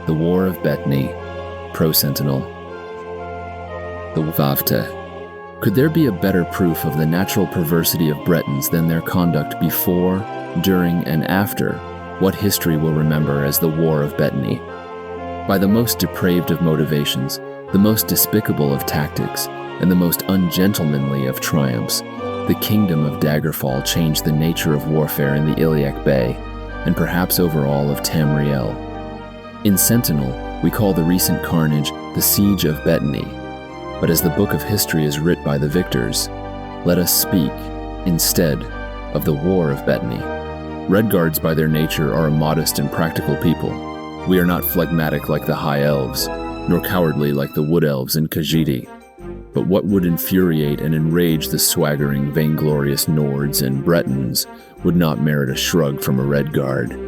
The War of Betony-Pro Sentinel. The Vavte. Could there be a better proof of the natural perversity of Bretons than their conduct before, during, and after what history will remember as the War of Betony? By the most depraved of motivations, the most despicable of tactics, and the most ungentlemanly of triumphs, the kingdom of Daggerfall changed the nature of warfare in the Iliac Bay, and perhaps over all of Tamriel. In Sentinel, we call the recent carnage the Siege of Betony, but as the book of history is writ by the victors, let us speak, instead, of the War of Betony. Redguards by their nature are a modest and practical people. We are not phlegmatic like the High Elves, nor cowardly like the Wood Elves in Khajiit. But what would infuriate and enrage the swaggering, vainglorious Nords and Bretons would not merit a shrug from a Redguard.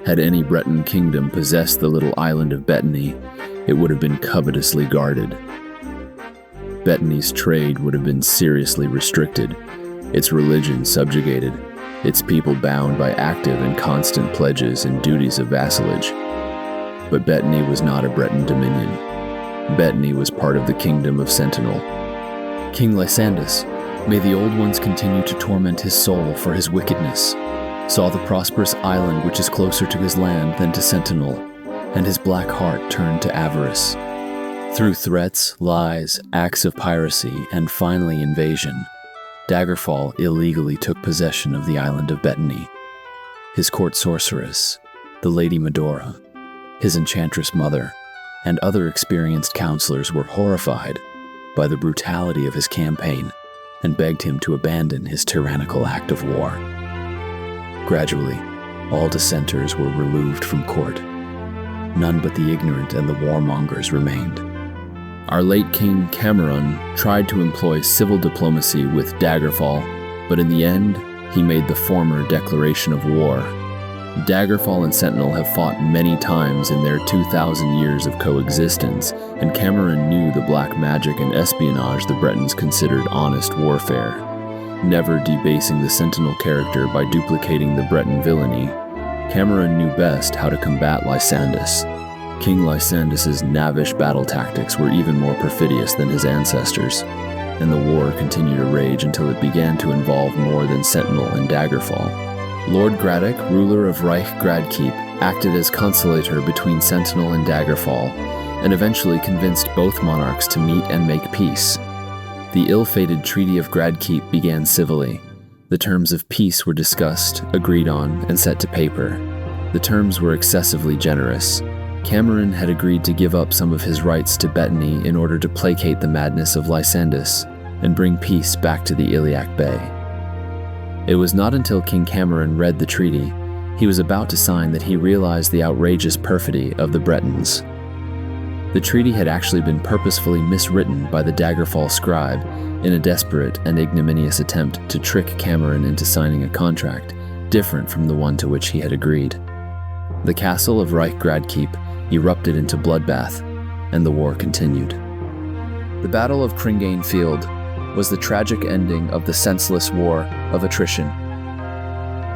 Had any Breton kingdom possessed the little island of Betony, it would have been covetously guarded. Betony's trade would have been seriously restricted, its religion subjugated, its people bound by active and constant pledges and duties of vassalage. But Betony was not a Breton dominion. Betony was part of the kingdom of Sentinel. King Lysandus, may the Old Ones continue to torment his soul for his wickedness, saw the prosperous island which is closer to his land than to Sentinel, and his black heart turned to avarice. Through threats, lies, acts of piracy, and finally invasion, Daggerfall illegally took possession of the island of Betony. His court sorceress, the Lady Medora, his enchantress mother, and other experienced counselors were horrified by the brutality of his campaign and begged him to abandon his tyrannical act of war. Gradually, all dissenters were removed from court. None but the ignorant and the warmongers remained. Our late King Cameron tried to employ civil diplomacy with Daggerfall, but in the end, he made the former declaration of war. Daggerfall and Sentinel have fought many times in their 2,000 years of coexistence, and Cameron knew the black magic and espionage the Bretons considered honest warfare. Never debasing the Sentinel character by duplicating the Breton villainy, Cameron knew best how to combat Lysandus. King Lysandus's knavish battle tactics were even more perfidious than his ancestors, and the war continued to rage until it began to involve more than Sentinel and Daggerfall. Lord Graddock, ruler of Reich Gradkeep, acted as conciliator between Sentinel and Daggerfall, and eventually convinced both monarchs to meet and make peace. The ill-fated Treaty of Gradkeep began civilly. The terms of peace were discussed, agreed on, and set to paper. The terms were excessively generous. Cameron had agreed to give up some of his rights to Betony in order to placate the madness of Lysandus and bring peace back to the Iliac Bay. It was not until King Cameron read the treaty he was about to sign that he realized the outrageous perfidy of the Bretons. The treaty had actually been purposefully miswritten by the Daggerfall scribe in a desperate and ignominious attempt to trick Cameron into signing a contract different from the one to which he had agreed. The castle of Reich Gradkeep erupted into bloodbath, and the war continued. The Battle of Cringane Field was the tragic ending of the senseless war of attrition.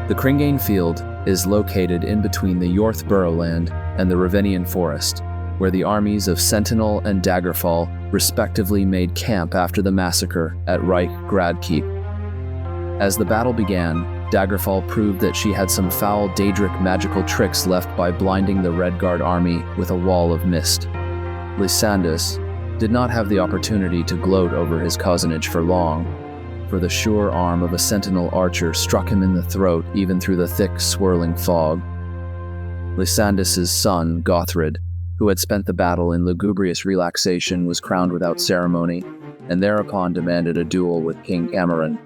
The Cringane Field is located in between the Yorth Burrowland and the Ravenian Forest, where the armies of Sentinel and Daggerfall respectively made camp after the massacre at Reich Gradkeep. As the battle began, Daggerfall proved that she had some foul Daedric magical tricks left by blinding the Redguard army with a wall of mist. Lysandus did not have the opportunity to gloat over his cousinage for long, for the sure arm of a Sentinel archer struck him in the throat even through the thick, swirling fog. Lysandus's son, Gothrid, who had spent the battle in lugubrious relaxation, was crowned without ceremony, and thereupon demanded a duel with King Cameron.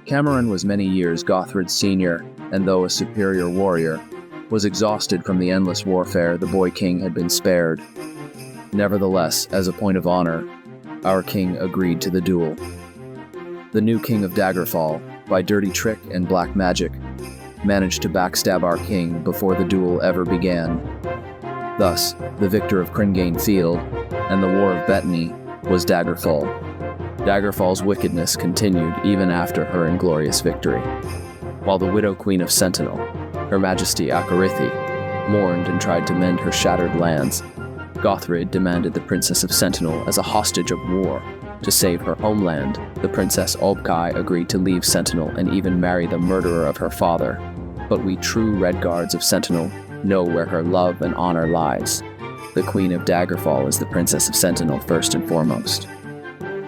Cameron was many years Gothrid's senior, and though a superior warrior, was exhausted from the endless warfare the boy king had been spared. Nevertheless, as a point of honor, our king agreed to the duel. The new king of Daggerfall, by dirty trick and black magic, managed to backstab our king before the duel ever began. Thus, the victor of Cringane Field and the War of Betony was Daggerfall. Daggerfall's wickedness continued even after her inglorious victory, while the widow queen of Sentinel, Her Majesty Akarithi, mourned and tried to mend her shattered lands. Gothrid demanded the Princess of Sentinel as a hostage of war. To save her homeland, the Princess Obkai agreed to leave Sentinel and even marry the murderer of her father. But we true Redguards of Sentinel know where her love and honor lies. The Queen of Daggerfall is the Princess of Sentinel first and foremost.